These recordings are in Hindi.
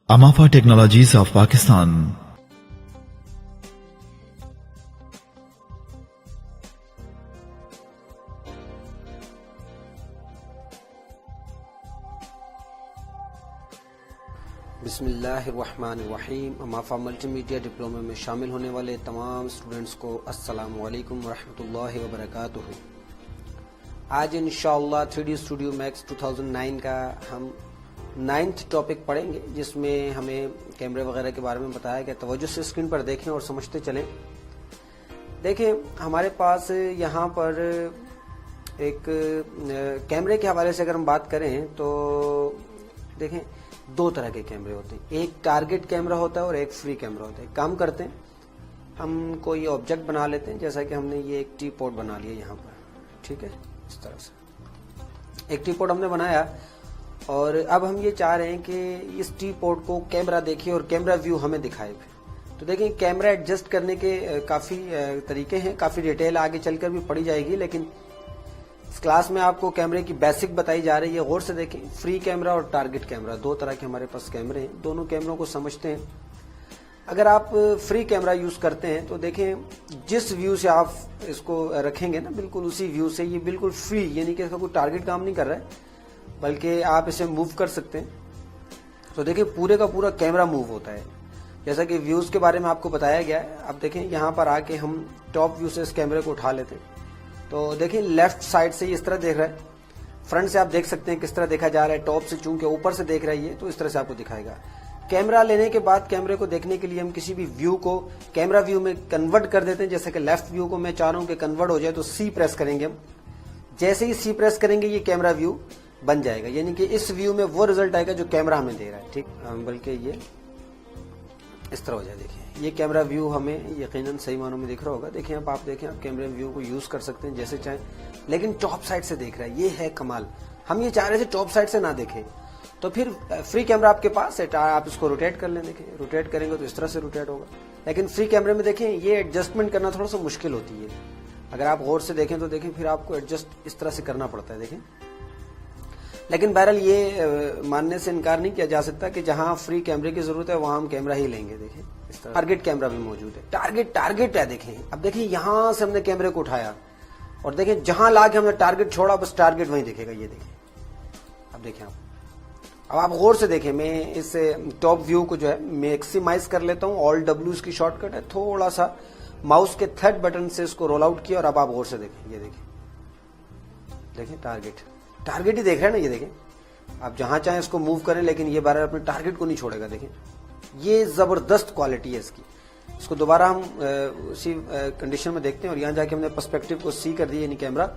Amafa Technologies of Pakistan. बिस्मिल्लाहिर्रहमानिर्रहीम। अमाफा मल्टीमीडिया डिप्लोमा में शामिल होने वाले तमाम स्टूडेंट्स को अस्सलाम वालेकुम रहमतुल्लाहि व बरकातुहू। आज इंशाअल्लाह 3D स्टूडियो मैक्स 2009 का हम 9th टॉपिक पढ़ेंगे, जिसमें हमें कैमरे वगैरह के बारे में बताया गया। तवज्जो से स्क्रीन पर देखें और समझते चलें। देखें, हमारे पास यहाँ पर एक कैमरे के हवाले से अगर हम बात करें तो देखें, दो तरह के कैमरे होते हैं। एक टारगेट कैमरा होता है और एक फ्री कैमरा होता है। काम करते हैं, हम कोई ऑब्जेक्ट बना लेते हैं, जैसा कि हमने ये एक टी पॉट बना लिया यहाँ पर, ठीक है। इस तरह से एक टी पॉट हमने बनाया और अब हम ये चाह रहे हैं कि इस टी पॉट को कैमरा देखिए और कैमरा व्यू हमें दिखाए। तो देखिए, कैमरा एडजस्ट करने के काफी तरीके हैं, काफी डिटेल आगे चलकर भी पढ़ी जाएगी, लेकिन इस क्लास में आपको कैमरे की बेसिक बताई जा रही है। गौर से देखें, फ्री कैमरा और टारगेट कैमरा, दो तरह के हमारे पास कैमरे हैं। दोनों कैमरों को समझते हैं। अगर आप फ्री कैमरा यूज करते हैं तो देखें, जिस व्यू से आप इसको रखेंगे ना, बिल्कुल उसी व्यू से ये बिल्कुल फ्री, यानी कि इसका कोई टारगेट काम नहीं कर रहा है, बल्कि आप इसे मूव कर सकते हैं। तो देखिए, पूरे का पूरा कैमरा मूव होता है, जैसा कि व्यूज के बारे में आपको बताया गया है। अब देखें, यहाँ पर आके हम टॉप व्यू से इस कैमरे को उठा लेते हैं। तो देखिए, लेफ्ट साइड से इस तरह देख रहा है, फ्रंट से आप देख सकते हैं किस तरह देखा जा रहा है। टॉप से चूंकि ऊपर से देख रहा है ये, तो इस तरह से आपको दिखाएगा। कैमरा लेने के बाद कैमरे को देखने के लिए हम किसी भी व्यू को कैमरा व्यू में कन्वर्ट कर देते हैं। जैसे कि लेफ्ट व्यू को मैं चाह रहा हूं कि कन्वर्ट हो जाए, तो सी प्रेस करेंगे हम। जैसे ही सी प्रेस करेंगे, ये कैमरा व्यू बन जाएगा, यानी कि इस व्यू में वो रिजल्ट आएगा जो कैमरा हमें दे रहा है, ठीक। बल्कि ये इस तरह हो जाए। देखिए, ये कैमरा व्यू हमें यकीनन सही मानों में दिख रहा होगा। देखिए, अब आप देखें, आप कैमरे व्यू को यूज कर सकते हैं जैसे चाहें, लेकिन टॉप साइड से देख रहा है, ये है कमाल। हम ये चाह रहे थे टॉप साइड से ना देखें, तो फिर फ्री कैमरा आपके पास है, आप इसको रोटेट कर लें। देखें, रोटेट करेंगे तो इस तरह से रोटेट होगा, लेकिन फ्री कैमरे में देखें, ये एडजस्टमेंट करना थोड़ा सा मुश्किल होती है। अगर आप गौर से देखें तो देखें, फिर आपको एडजस्ट इस तरह से करना पड़ता है। देखें, लेकिन बहरहाल ये मानने से इनकार नहीं किया जा सकता कि जहां फ्री कैमरे की जरूरत है वहां हम कैमरा ही लेंगे। देखें, इस तरह टारगेट कैमरा भी मौजूद है। टारगेट है। देखें, अब देखें, यहां से हमने कैमरे को उठाया और देखें, जहां लाके हमने टारगेट छोड़ा, बस टारगेट वहीं दिखेगा। ये देखें, अब देखें, अब आप गौर से देखें। मैं इस टॉप व्यू को जो है मैक्सिमाइज कर लेता हूं। ऑल डब्ल्यू इसकी शॉर्टकट है। थोड़ा सा माउस के थर्ड बटन से इसको रोल आउट किया और अब आप गौर से देखें, ये देखें, टारगेट ही देख रहे हैं ना। ये देखें, आप जहां चाहें इसको मूव करें, लेकिन ये बार अपने टारगेट को नहीं छोड़ेगा। देखें, ये जबरदस्त क्वालिटी है इसकी। इसको दोबारा हम उसी कंडीशन में देखते हैं और यहां जाके हमने पर्सपेक्टिव को सी कर दिया, यानी कैमरा,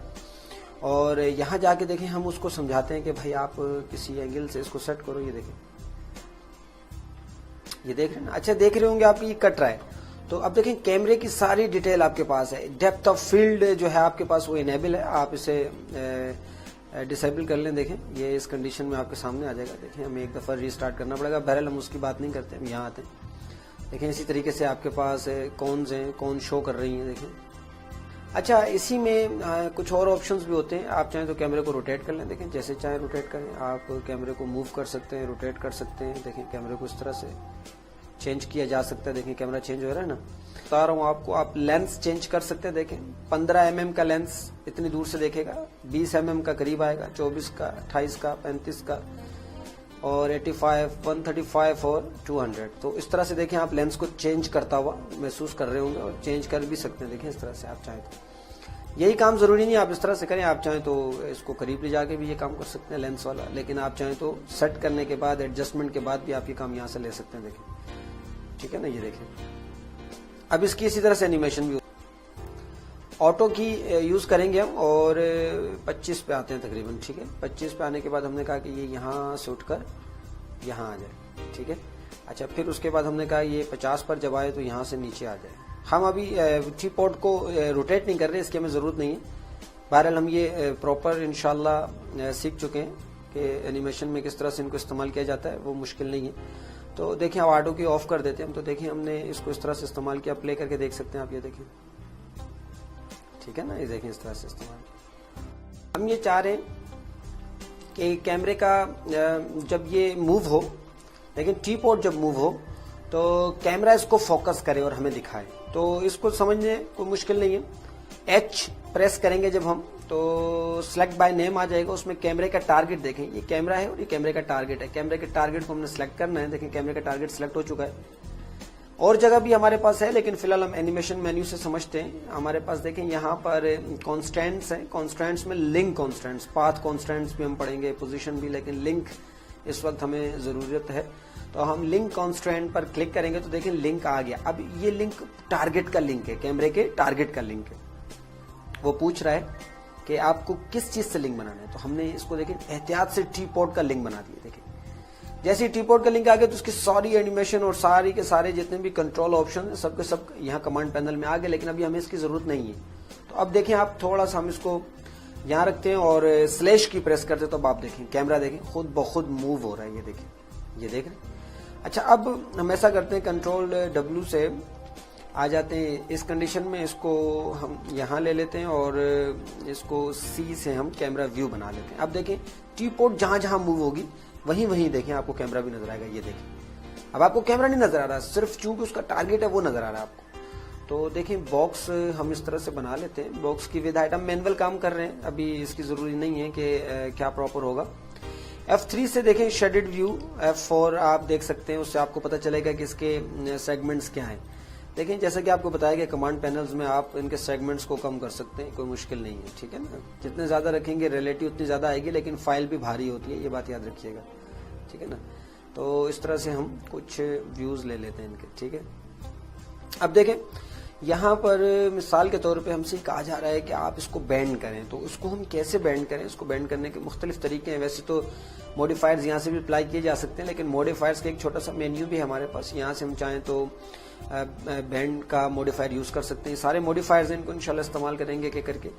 और यहां जाके देखें, हम उसको समझाते हैं कि भाई आप किसी एंगल से इसको सेट करो। ये देखें, ये देख रहे हैं ना। अच्छा, देख रहे होंगे आप, ये कट रहा है। तो अब देखें, कैमरे की सारी डिटेल आपके पास है। डेप्थ ऑफ फील्ड जो है आपके पास, वो इनेबल है। आप इसे डिसेबल कर लें। देखें, ये इस कंडीशन में आपके सामने आ जाएगा। देखें, हमें एक दफा रीस्टार्ट करना पड़ेगा। बहरहाल हम उसकी बात नहीं करते, हम यहाँ आते हैं। देखें, इसी तरीके से आपके पास कौन हैं, कौन शो कर रही हैं। देखें, अच्छा, इसी में कुछ और ऑप्शंस भी होते हैं। आप चाहें तो कैमरे को रोटेट कर लें। देखें, जैसे चाहें रोटेट करें। आप कैमरे को मूव कर सकते हैं, रोटेट कर सकते हैं। देखें, कैमरे को इस तरह से चेंज किया जा सकता है। देखें, कैमरा चेंज हो रहा है ना। बता रहा हूं आपको, आप लेंस चेंज कर सकते हैं। देखें, 15 mm का लेंस इतनी दूर से देखेगा, 20 mm का करीब आएगा, 24 का, 28 का, 35 का, और 85, 135 और 200। तो इस तरह से देखें, आप लेंस को चेंज करता हुआ महसूस कर रहे होंगे और चेंज कर भी सकते हैं। देखें, इस तरह से आप चाहें तो। यही काम जरूरी नहीं आप इस तरह से करें, आप चाहें तो इसको करीब ले जाके भी ये काम कर सकते हैं, लेंस वाला। लेकिन आप चाहें तो सेट करने के बाद, एडजस्टमेंट के बाद भी आप ये काम यहाँ से ले सकते हैं। देखें, ठीक है ना। ये देखें, अब इसकी इसी तरह से एनिमेशन भी ऑटो की यूज करेंगे हम, और 25 पे आते हैं तकरीबन, ठीक है। 25 पे आने के बाद हमने कहा कि ये यहाँ से उठकर यहाँ आ जाए, ठीक है। अच्छा, फिर उसके बाद हमने कहा ये 50 पर जब आए तो यहाँ से नीचे आ जाए। हम अभी टी पॉट को रोटेट नहीं कर रहे, इसकी हमें जरूरत नहीं है। बहरहाल हम ये प्रॉपर इंशाल्लाह सीख चुके हैं कि एनिमेशन में किस तरह से इनको इस्तेमाल किया जाता है, वो मुश्किल नहीं है। तो देखें, अब ऑटो की ऑफ कर देते हैं हम। तो देखें, हमने इसको इस तरह से इस्तेमाल किया। प्ले करके देख सकते हैं आप, ये देखें, ठीक है ना। ये देखें, इस तरह से इस्तेमाल। हम ये चाह रहे हैं कि कैमरे का जब ये मूव हो लेकिन टी पोर्ट जब मूव हो तो कैमरा इसको फोकस करे और हमें दिखाए। तो इसको समझने कोई मुश्किल नहीं है। एच प्रेस करेंगे जब हम तो सिलेक्ट बाय नेम आ जाएगा, उसमें कैमरे का टारगेट देखें, ये कैमरा है और ये कैमरे का टारगेट है। कैमरे के टारगेट को हमने सिलेक्ट करना है। देखें कैमरे का टारगेट सिलेक्ट हो चुका है। और जगह भी हमारे पास है, लेकिन फिलहाल हम एनिमेशन मेन्यू से समझते हैं। हमारे पास देखें यहाँ पर कॉन्स्टेंट्स हैं। कॉन्स्टेंट्स में लिंक कॉन्स्टेंट्स, पाथ कॉन्स्टेंट्स भी हम पढ़ेंगे, पोजीशन भी, लेकिन लिंक इस वक्त हमें जरूरत है। तो हम लिंक कॉन्स्टेंट पर क्लिक करेंगे तो देखें लिंक आ गया। अब ये लिंक टारगेट का लिंक है, कैमरे के टारगेट का लिंक है। वो पूछ रहा है कि आपको किस चीज से लिंक बनाना है। तो हमने इसको देखें एहतियात से टी पोर्ट का लिंक बना दिया। देखें जैसे ही टी पोर्ट का लिंक आ गया तो उसकी सारी एनिमेशन और सारी के सारे जितने भी कंट्रोल ऑप्शन है सबके सब यहाँ कमांड पैनल में आ गए, लेकिन अभी हमें इसकी जरूरत नहीं है। तो अब देखें आप थोड़ा सा हम इसको यहाँ रखते हैं और स्लैश की प्रेस करते हैं तो अब आप देखें कैमरा देखें खुद ब खुद मूव हो रहा है। ये देखें, ये देख रहे हैं। अच्छा, अब हम ऐसा करते हैं कंट्रोल W से आ जाते हैं इस कंडीशन में, इसको हम यहाँ ले लेते हैं और इसको C से हम कैमरा व्यू बना लेते हैं। अब देखें टी पोर्ट जहां जहां मूव होगी वहीं वहीं देखें आपको कैमरा भी नजर आएगा। ये देखें अब आपको कैमरा नहीं नजर आ रहा, सिर्फ चूंकि उसका टारगेट है वो नजर आ रहा है आपको। तो देखें बॉक्स हम इस तरह से बना लेते हैं। बॉक्स की विद आइटम मैनुअल काम कर रहे हैं, अभी इसकी जरूरी नहीं है कि क्या प्रॉपर होगा। F3 से देखें शेडेड व्यू, F4 आप देख सकते हैं, उससे आपको पता चलेगा कि इसके सेगमेंट्स क्या हैं। देखें जैसा कि आपको बताया गया कमांड पैनल्स में आप इनके सेगमेंट्स को कम कर सकते हैं, कोई मुश्किल नहीं है, ठीक है ना। जितने ज्यादा रखेंगे रिलेटिव उतनी ज्यादा आएगी, लेकिन फाइल भी भारी होती है, ये बात याद रखिएगा, ठीक है ना। तो इस तरह से हम कुछ व्यूज ले लेते हैं इनके, ठीक है। अब देखें यहाँ पर मिसाल के तौर पे हमसे कहा जा रहा है कि आप इसको बैंड करें, तो उसको हम कैसे बैंड करें। इसको बैंड करने के मुख्तलिफ तरीके हैं। वैसे तो मॉडिफायर्स यहाँ से भी अप्लाई किए जा सकते हैं, लेकिन मॉडिफायर्स का एक छोटा सा मेन्यू भी है हमारे पास। यहाँ से हम चाहें तो बैंड का मॉडिफायर यूज कर सकते हैं। सारे मॉडिफायर्स इनको इंशाल्लाह इस्तेमाल करेंगे के करके।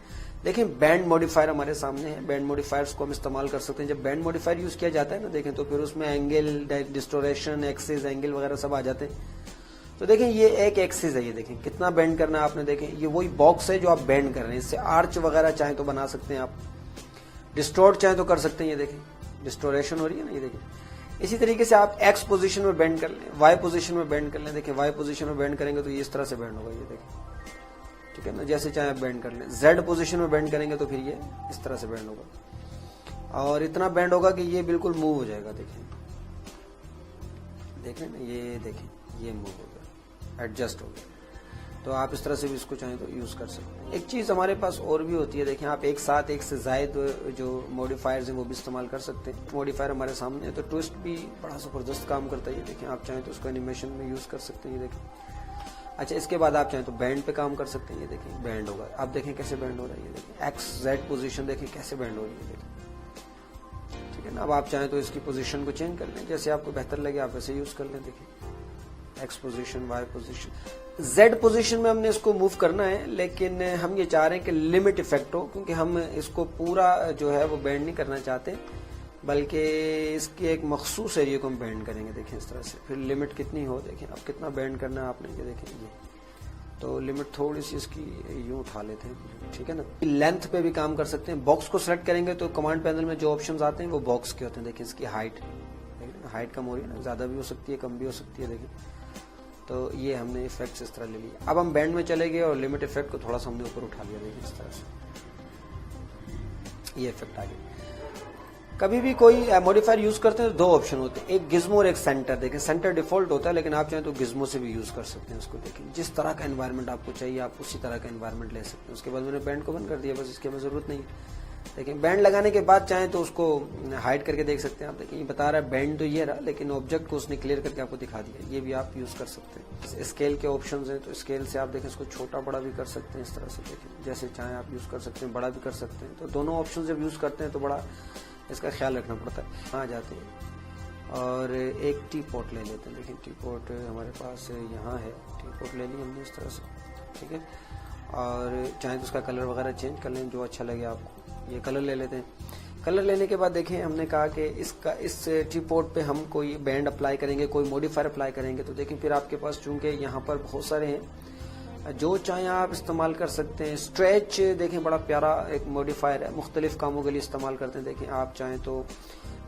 देखें बैंड मॉडिफायर हमारे सामने है। बैंड मॉडिफायर्स को हम इस्तेमाल कर सकते हैं। जब बैंड मॉडिफायर यूज किया जाता है ना, देखें तो फिर उसमें एंगल, डिस्टोरेशन, एक्सिस, एंगल वगैरह सब आ जाते हैं। तो देखें ये एक एक्सिस है, ये देखें कितना बेंड करना है आपने। देखें ये वही बॉक्स है जो आप बेंड कर रहे हैं। इससे आर्च वगैरह चाहे तो बना सकते हैं आप, डिस्टोर्ट चाहे तो कर सकते हैं। ये देखें डिस्टोरेशन हो रही है ना, ये देखें। इसी तरीके से आप एक्स पोजीशन में बेंड कर लें, वाई पोजीशन में बेंड कर लें। देखें वाई पोजीशन में बेंड करेंगे तो ये इस तरह से बेंड होगा, ये देखें, ठीक है ना। जैसे चाहे आप बेंड कर लें। जेड पोजीशन में बेंड करेंगे तो फिर ये इस तरह से बेंड होगा और इतना बेंड होगा कि ये बिल्कुल मूव हो जाएगा। देखें देखें ना, ये देखें ये मूव हो गया, एडजस्ट हो गया। तो आप इस तरह से भी इसको चाहें तो यूज कर सकते हैं। एक चीज हमारे पास और भी होती है, देखें आप एक साथ एक से जायद जो मॉडिफायर्स हैं वो भी इस्तेमाल कर सकते हैं। मॉडिफायर हमारे सामने है तो ट्विस्ट भी बड़ा जबरदस्त काम करता है। ये देखें आप चाहें तो उसको एनिमेशन में यूज कर सकते हैं। ये देखें। अच्छा, इसके बाद आप चाहें तो बैंड पे काम कर सकते हैं। ये देखें बैंड होगा, आप देखें कैसे बैंड हो रहा है। ये देखें एक्स जेड पोजीशन देखें कैसे बैंड हो रही है, देखें, ठीक है ना। अब आप चाहें तो इसकी पोजीशन को चेंज कर लें, जैसे आपको बेहतर लगे आप वैसे यूज कर लें। देखिए X position, Y position, Z position में हमने इसको मूव करना है, लेकिन हम ये चाह रहे हैं कि लिमिट इफेक्ट हो, क्योंकि हम इसको पूरा जो है वो बैंड नहीं करना चाहते, बल्कि इसकी एक मखसूस एरिया को हम बैंड करेंगे। देखें इस तरह से, फिर लिमिट कितनी हो, देखें अब कितना बैंड करना है आपने। ये देखें ये तो लिमिट थोड़ी सी इसकी यूं उठा लेते हैं, ठीक है ना। लेंथ पे भी काम कर सकते हैं। बॉक्स को सिलेक्ट करेंगे तो कमांड पैनल में जो ऑप्शंस आते हैं वो बॉक्स के होते हैं। देखिए इसकी हाइट, हाइट कम हो रही है ना, ज्यादा भी हो सकती है कम भी हो सकती है। देखिए तो ये हमने इफेक्ट्स इस तरह ले लिया। अब हम बैंड में चले गए और लिमिट इफेक्ट को थोड़ा सा हमने ऊपर उठा लिया। देखिए इस तरह से ये इफेक्ट आ गया। कभी भी कोई मॉडिफायर यूज करते हैं तो दो ऑप्शन होते हैं, एक गिज्मो और एक सेंटर। देखें सेंटर डिफॉल्ट होता है, लेकिन आप चाहें तो गिज्मो से भी यूज कर सकते हैं उसको। देखें जिस तरह का एनवायरनमेंट आपको चाहिए आप उसी तरह का एनवायरनमेंट ले सकते हैं। उसके बाद मैंने बैंड को बंद कर दिया, बस इसकी हमें जरूरत नहीं है। लेकिन बैंड लगाने के बाद चाहें तो उसको हाइड करके देख सकते हैं आप। देखिए ये बता रहा है बैंड तो ये रहा, लेकिन ऑब्जेक्ट को उसने क्लियर करके आपको दिखा दिया। ये भी आप यूज कर सकते हैं। स्केल के ऑप्शंस हैं तो स्केल से आप देखें इसको छोटा बड़ा भी कर सकते हैं इस तरह से। देखें जैसे चाहे आप यूज कर सकते हैं, बड़ा भी कर सकते हैं। तो दोनों ऑप्शन जब यूज करते हैं तो बड़ा इसका ख्याल रखना पड़ता है। आ जाते हैं और एक टी पॉट ले लेते हैं। देखिए टी पॉट हमारे पास यहाँ है, टी पॉट ले ली हमने इस तरह से, ठीक है। और चाहे तो उसका कलर वगैरह चेंज कर लें जो अच्छा लगे आपको। ये कलर ले लेते हैं। कलर लेने के बाद देखें हमने कहा कि इसका इस टी पॉट पे हम कोई बैंड अप्लाई करेंगे, कोई मॉडिफायर अप्लाई करेंगे। तो देखें फिर आपके पास चूंकि यहाँ पर बहुत सारे हैं, जो चाहे आप इस्तेमाल कर सकते हैं। स्ट्रेच देखें बड़ा प्यारा एक मॉडिफायर है, मुख्तलिफ कामों के लिए इस्तेमाल करते हैं। देखें आप चाहें तो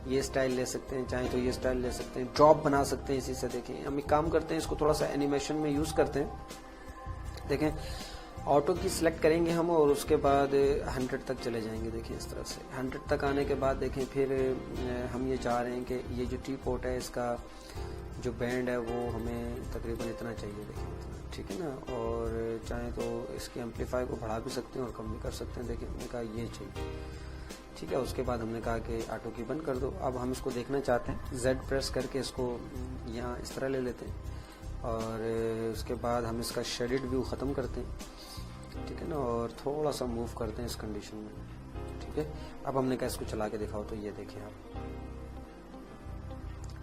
ये स्टाइल ले सकते हैं, चाहे तो ये स्टाइल ले सकते हैं, ड्रॉप बना सकते हैं इसी से। देखें हम एक काम करते हैं, इसको थोड़ा सा एनिमेशन में यूज करते हैं। देखें ऑटो की सिलेक्ट करेंगे हम और उसके बाद 100 तक चले जाएंगे। देखिए इस तरह से 100 तक आने के बाद देखें फिर हम ये चाह रहे हैं कि ये जो टी पोर्ट है इसका जो बैंड है वो हमें तकरीबन इतना चाहिए। देखिए ठीक है ना, और चाहे तो इसके एम्पलीफायर को बढ़ा भी सकते हैं और कम भी कर सकते हैं। देखिए हमने कहा ये चाहिए, ठीक है। उसके बाद हमने कहा कि ऑटो की बंद कर दो। अब हम इसको देखना चाहते हैं, Z प्रेस करके इसको यहाँ इस तरह ले लेते हैं और उसके बाद हम इसका शेडेड व्यू ख़त्म करते हैं, ठीक है ना, और थोड़ा सा मूव करते हैं इस कंडीशन में, ठीक है। अब हमने कहा इसको चला के दिखाओ, तो ये देखिए आप,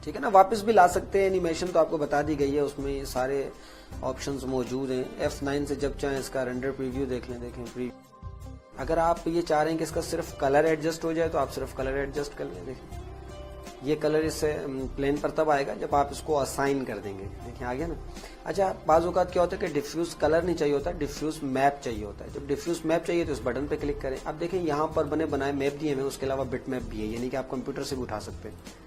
ठीक है ना। वापस भी ला सकते हैं, एनिमेशन तो आपको बता दी गई है, उसमें ये सारे ऑप्शंस मौजूद हैं। F9 से जब चाहें इसका रेंडर प्रीव्यू देख लें। देखें प्रीव्यू, अगर आप ये चाह रहे हैं कि इसका सिर्फ कलर एडजस्ट हो जाए तो आप सिर्फ कलर एडजस्ट कर लें। देखिए ये कलर इससे प्लेन पर तब आएगा जब आप इसको असाइन कर देंगे। देखिए आ गया ना। अच्छा बाज़ औक़ात क्या होता है कि डिफ्यूज कलर नहीं चाहिए होता, डिफ्यूज मैप चाहिए होता है। जब डिफ्यूज मैप चाहिए तो इस बटन पे क्लिक करें। अब देखें यहाँ पर बने बनाए मैप दिए हुए, उसके अलावा बिट मैप भी है, यानी कि आप कंप्यूटर से भी उठा सकते हैं।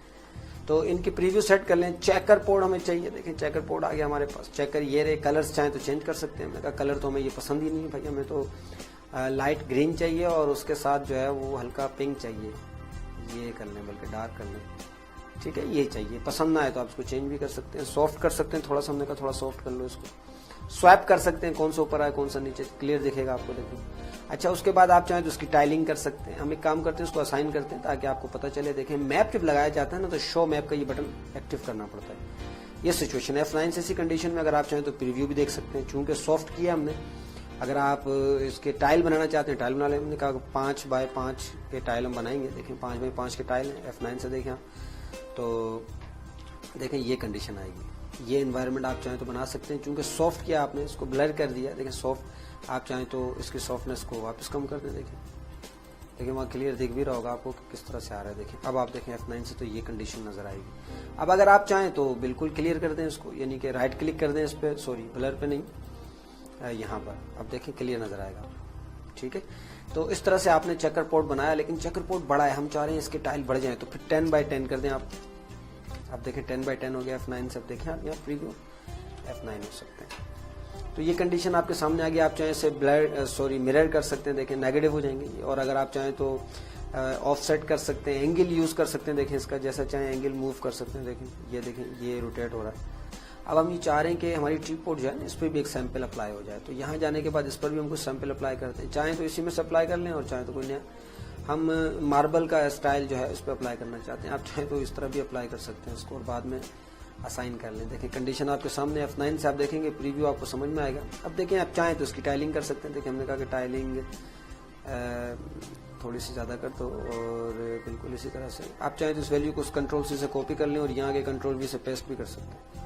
तो इनकी प्रीव्यू सेट कर लें। चेकर पोर्ट हमें चाहिए। देखें चेकर पोर्ट आ गया हमारे पास। चेकर ये रहे, कलर्स चाहें तो चेंज कर सकते हैं। मैंने कहा कलर तो हमें ये पसंद ही नहीं है भाई, हमें तो लाइट ग्रीन चाहिए और उसके साथ जो है वो हल्का पिंक चाहिए। ये कर लें, बल्कि डार्क कर लें, ठीक है। ये चाहिए, पसंद ना आए तो आप इसको चेंज भी कर सकते हैं, सॉफ्ट कर सकते हैं थोड़ा सा। हमने कहा थोड़ा सॉफ्ट कर लो इसको। स्वैप कर सकते हैं, कौन सा ऊपर आए कौन सा नीचे, क्लियर दिखेगा आपको। देखिए अच्छा उसके बाद आप चाहें तो उसकी टाइलिंग कर सकते हैं। हम एक काम करते हैं, उसको असाइन करते हैं ताकि आपको पता चले। देखें मैप जब लगाया जाता है ना तो शो मैप का ये बटन एक्टिव करना पड़ता है। ये सिचुएशन है F9 से। इसी कंडीशन में अगर आप चाहें तो प्रीव्यू भी देख सकते हैं, चूंकि सॉफ्ट किया हमने। अगर आप इसके टाइल बनाना चाहते हैं टाइल बना लें। हमने कहा 5 बाय 5 के टाइल हम बनाएंगे। देखें 5 बाय 5 के टाइल हैं F9 से। देखें तो देखें ये कंडीशन आएगी। ये एनवायरनमेंट आप चाहें तो बना सकते हैं, चूंकि सॉफ्ट किया आपने, इसको ब्लर कर दिया। देखें सॉफ्ट, आप चाहें तो इसकी सॉफ्टनेस को वापस कम कर दें। देखिए वहाँ क्लियर दिख भी रहा होगा आपको कि किस तरह से आ रहा है। देखें अब आप देखें F9 से तो ये कंडीशन नजर आएगी। अब अगर आप चाहें तो बिल्कुल क्लियर कर दें इसको, यानी कि राइट क्लिक कर दें इस पर, सॉरी ब्लर पे नहीं, यहाँ पर। अब देखें क्लियर नजर आएगा, ठीक है। तो इस तरह से आपने चेकर पोर्ट बनाया, लेकिन चेकर पोर्ट बड़ा है, हम चाह रहे हैं इसके टाइल बढ़ जाए, तो फिर 10 बाय 10 कर दें आप। अब देखें 10 बाय 10 हो गया F9 से। अब देखें आप यहाँ प्रीव्यू F9 हो सकते हैं। तो ये कंडीशन आपके सामने आ गई। आप चाहें इसे ब्लर मिरर कर सकते हैं। देखें नेगेटिव हो जाएंगे। और अगर आप चाहें तो ऑफसेट कर सकते हैं, एंगल यूज कर सकते हैं। देखें इसका जैसा चाहें एंगल मूव कर सकते हैं। देखें ये रोटेट हो रहा है। अब हम ये चाह रहे हैं कि हमारी टी पोर्ट जो है इस पर भी एक सैंपल अप्लाई हो जाए। तो यहाँ जाने के बाद इस पर भी हम कुछ सैंपल अप्लाई करते हैं। चाहें तो इसी में से अप्लाई कर लें और चाहें तो कोई नया हम मार्बल का स्टाइल जो है इस पर अप्लाई करना चाहते हैं। आप चाहें तो इस तरह भी अप्लाई कर सकते हैं इसको और बाद में असाइन कर लें। देखिए कंडीशन आपके सामने F9 से आप देखेंगे, प्रीव्यू आपको समझ में आएगा। अब देखें आप चाहें तो इसकी टाइलिंग कर सकते हैं। देखिए हमने कहा कि टाइलिंग थोड़ी सी ज़्यादा कर दो और बिल्कुल इसी तरह से आप चाहें तो इस वैल्यू को उस कंट्रोल सी से कॉपी कर लें और यहाँ के कंट्रोल वी से पेस्ट भी कर सकते हैं,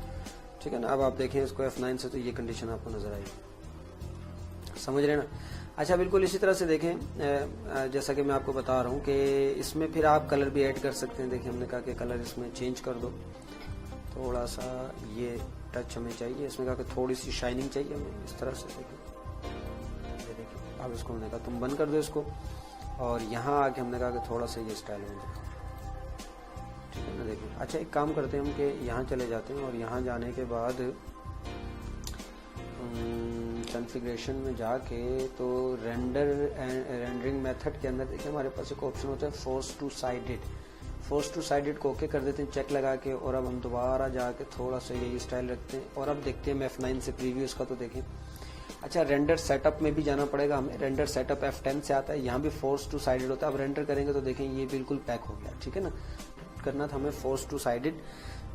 ठीक है ना। अब आप देखें इसको F9 से तो ये कंडीशन आपको नजर आएगी, समझ रहे ना। अच्छा बिल्कुल इसी तरह से देखें जैसा कि मैं आपको बता रहा हूँ कि इसमें फिर आप कलर भी ऐड कर सकते हैं। देखिए हमने कहा कि कलर इसमें चेंज कर दो, थोड़ा सा ये टच हमें चाहिए। इसमें कहा कि थोड़ी सी शाइनिंग चाहिए हमें, इस तरह से। देखिए अब इसको हमने कहा तुम बंद कर दो इसको, और यहाँ आके हमने कहा कि थोड़ा सा ये स्टाइल हो जाए, ठीक है ना। देखिए अच्छा एक काम करते हैं हम कि यहाँ चले जाते हैं और यहाँ जाने के बाद कॉन्फ़िगरेशन में जाके तो रेंडरिंग मेथड के अंदर देखिए हमारे पास एक ऑप्शन होता है फोर्स टू साइडेड को ओके कर देते हैं चेक लगा के। और अब हम दोबारा जाके थोड़ा सा यही स्टाइल रखते हैं और अब देखते हैं F9 से प्रीव्यू इसका। तो देखें अच्छा रेंडर सेटअप में भी जाना पड़ेगा हमें। रेंडर सेटअप F10 से आता है, यहाँ भी फोर्स टू साइडेड होता है। अब रेंडर करेंगे तो देखें ये बिल्कुल पैक हो गया, ठीक है ना। करना था हमें फोर्स टू साइडेड,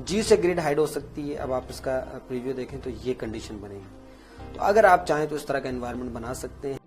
G से ग्रिड हाइड हो सकती है। अब आप इसका प्रीव्यू देखें तो ये कंडीशन बनेगी। तो अगर आप चाहें तो इस तरह का एनवायरनमेंट बना सकते हैं।